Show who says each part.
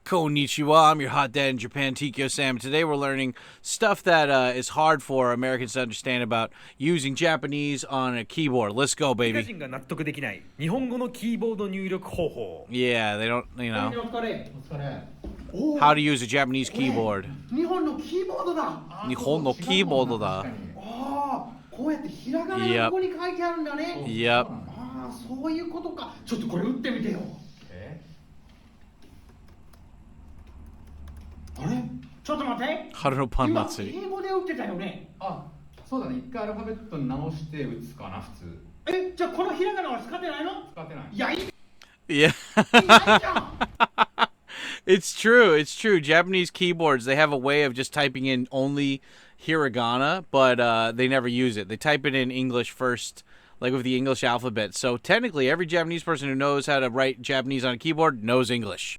Speaker 1: Konnichiwa, I'm your hot dad in Japan, Tkyosam. Today we're learning stuff that is hard for Americans to understand about using Japanese on a keyboard. Let's go,
Speaker 2: アメリカ
Speaker 1: baby.
Speaker 2: 人が納得できない日本語のキーボード入力方法。
Speaker 1: Yeah, they don't,
Speaker 3: お疲れ。おー
Speaker 1: how to use a Japanese keyboard.
Speaker 3: 日本のキーボードだ。
Speaker 1: 日本のキーボードだ。
Speaker 3: ああ、こうやってひらがながここに書いてあるんだね。
Speaker 1: Yep.
Speaker 3: ああ、そういうことか。ちょっとこれ打ってみてよ。あれ？ちょっと待って。
Speaker 1: Harupan
Speaker 3: 今
Speaker 1: Matsuri.
Speaker 3: 英語で打ってたよね。
Speaker 4: あ、そうだね。一回アルファベットに直して打つかな、普通。
Speaker 3: じゃあこのひらがなは使ってないの？
Speaker 4: 使ってない。
Speaker 3: いや、いい
Speaker 1: Yeah.
Speaker 3: ないじゃん。
Speaker 1: It's true. It's true. Japanese keyboards, they have a way of just typing in only hiragana, but they never use it. They type it in English first, like with the English alphabet. So technically, every Japanese person who knows how to write Japanese on a keyboard knows English.